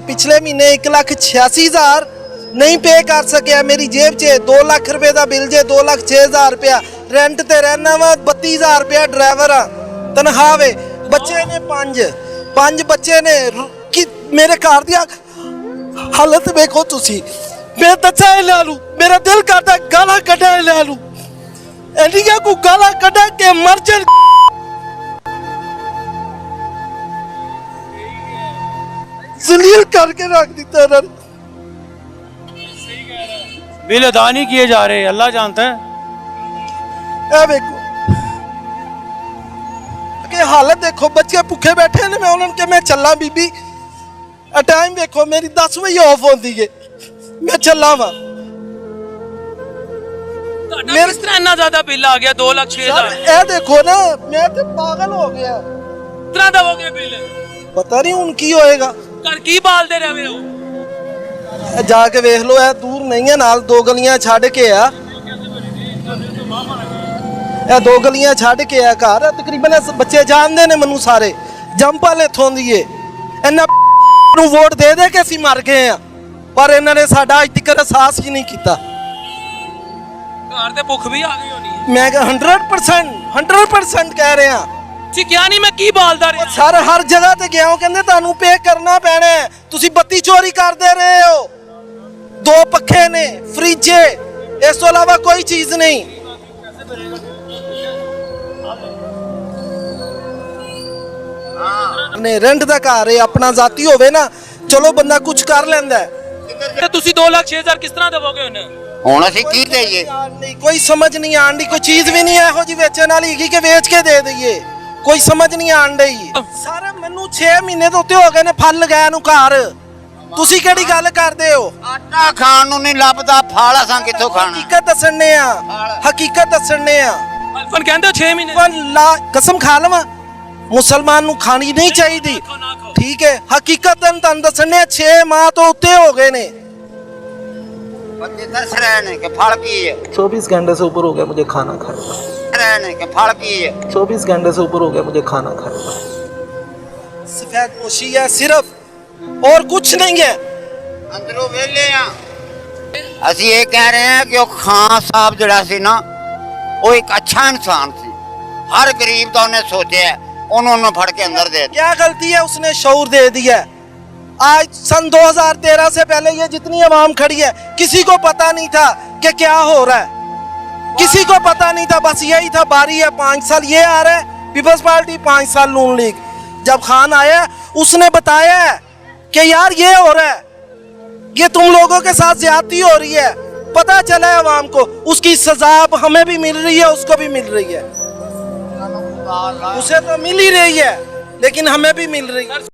पिछले महीने 1,86,000 नहीं पे कर सकिया। मेरी जेब च 2 लाख रुपए का बिल जे 2,06,000 रुपया रेंट ते रहना वा। 32,000 रुपया ड्राइवर तनख्वाह वे। बच्चे ने 5 बच्चे ने कि मेरे घर दी हालत देखो तुसी। मैं दसा ला लू, मेरा दिल करता गाला कटा ला लू। इंडिया को गाला कटा के मर जाए। जलील करके रख दिता इन्होंने। बिल अदा नहीं किए जा रहे, अल्लाह जानता है। ए देखो कि हालत देखो, बच्चे भूखे बैठे ने। मैं उन्होंने कहा मैं चला बीबी। टाइम देखो मेरी 10 बजे ऑफ होती है, मैं चला वा। मेरे किस तरह इतना ज्यादा बिल आ गया 2,06,000? ए देखो ना, मैं तो पागल हो गया। इतना दा हो गया बिल, पता नहीं हूं की होएगा। घर की बालते रहे हो? जाके वेख लो, है दूर नहीं है, नाल 2 गलियां छड़ के आ। 2 गलियां छड़ के आ घर। तकरीबन बच्चे जानते ने मनु सारे। जंपल इथों दी है। इन्ना ਨੂੰ ਵੋਟ ਦੇ ਦੇ ਕੇ ਅਸੀਂ ਮਰ ਗਏ ਆ, ਪਰ ਇਹਨਾਂ ਨੇ ਸਾਡਾ ਅੱਜ ਤੱਕ ਅਹਿਸਾਸ ਹੀ ਨਹੀਂ ਕੀਤਾ। ਘਰ ਤੇ ਭੁੱਖ ਵੀ ਆ ਗਈ ਹੋਣੀ ਹੈ। ਮੈਂ 100% ਕਹਿ ਰਿਹਾ। ਜੀ ਕਿਹਾ ਨਹੀਂ ਮੈਂ ਕੀ ਬਾਲਦਾ ਰਿਹਾ। ਸਰ ਹਰ ਜਗ੍ਹਾ ਤੇ ਗਿਆ, ਉਹ ਕਹਿੰਦੇ ਤੁਹਾਨੂੰ ਪੇ ਕਰਨਾ ਪੈਣਾ ਹੈ, ਤੁਸੀਂ ਬੱਤੀ ਚੋਰੀ ਕਰਦੇ ਰਹੇ ਹੋ। 2 ਪੱਖੇ ਨੇ, ਫ੍ਰਿਜ ਹੈ, ਇਸ ਤੋਂ ਇਲਾਵਾ ਕੋਈ ਚੀਜ਼ ਨਹੀਂ। ਨੇ ਰੈਂਟ ਦਾ ਘਰ ਹੈ, ਆਪਣਾ ਜ਼ਾਤੀ ਹੋਵੇ ਨਾ, ਚਲੋ ਬੰਦਾ ਕੁਝ ਕਰ ਲੈਂਦਾ ਹੈ। ਤੇ ਤੁਸੀਂ 2,06,000 ਕਿਸ ਤਰ੍ਹਾਂ ਦੇਵੋਗੇ ਹੁਣ ਅਸੀਂ ਕੀ ਦੇਈਏ? ਨਹੀਂ ਕੋਈ ਸਮਝ ਨਹੀਂ ਆਣ ਦੀ। ਕੋਈ ਚੀਜ਼ ਵੀ ਨਹੀਂ ਇਹੋ ਜੀ ਵੇਚਣ ਵਾਲੀ ਹੈਗੀ ਕਿ ਵੇਚ ਕੇ ਦੇ ਦਈਏ। ਕੋਈ ਸਮਝ ਨਹੀਂ ਆਣ ਡਈ। ਸਾਰੇ ਮੈਨੂੰ 6 ਮਹੀਨੇ ਤੋਂ ਉੱਤੇ ਹੋ ਗਏ ਨੇ ਫਲ ਲਗਾਇਆ ਨੂੰ ਘਰ। ਤੁਸੀਂ ਕਿਹੜੀ ਗੱਲ ਕਰਦੇ ਹੋ? ਆਟਾ ਖਾਣ ਨੂੰ ਨਹੀਂ ਲੱਭਦਾ, ਫਲ ਅਸਾਂ ਕਿੱਥੋਂ ਖਾਣਾ? ਹਕੀਕਤ ਦੱਸਣੇ ਆ, ਹਕੀਕਤ ਦੱਸਣੇ ਆ। ਅਲਫਨ ਕਹਿੰਦੇ 6 ਮਹੀਨੇ ਪਰ ਕਸਮ ਖਾ ਲਵਾਂ, ਮੁਸਲਮਾਨ ਨੂੰ ਖਾਣੀ ਨਹੀਂ ਚਾਹੀਦੀ। ਠੀਕ ਹੈ, ਹਕੀਕਤ ਤੁਹਾਨੂੰ ਦੱਸਣੇ 6 ਮਾਹ ਤੋਂ ਉੱਤੇ ਹੋ ਗਏ ਨੇ। बच्चे दस रहे ने कि फल की है। 24 घंटे से ऊपर हो गया मुझे खाना खाए। रहे ने कि फल की है। 24 घंटे से ऊपर हो गया मुझे खाना खाए। सफेद पोशी है सिर्फ, और कुछ नहीं है। अंदरों वेले आ। ਅਸੀਂ ਇਹ ਕਹਿ ਰਹੇ ਹਾਂ ਕਿ ਉਹ ਖਾਨ ਸਾਹਿਬ ਜਿਹੜਾ ਸੀ ਨਾ, ਉਹ ਇੱਕ ਅੱਛਾ ਇਨਸਾਨ ਸੀ। ਹਰ ਗਰੀਬ ਦਾ ਉਹਨੇ ਸੋਚਿਆ, ਉਹਨੂੰ ਫੜ ਕੇ ਅੰਦਰ ਦੇ। क्या गलती है, उसने शऊर दे दिया। आज सन 2013 से पहले ये जितनी आवाम खड़ी है, किसी को पता नहीं था कि क्या हो रहा है। किसी को पता नहीं था, बस यही था बारी है। 5 साल ये आ रहा है पीपल्स पार्टी, 5 साल नून लीग। जब खान आया उसने बताया है कि यार ये हो रहा है, ये तुम लोगों के साथ ज्यादती हो रही है। पता चला है आवाम को, उसकी सजा अब हमें भी मिल रही है, उसको भी मिल रही है। उसे तो मिल ही रही है, लेकिन हमें भी मिल रही है।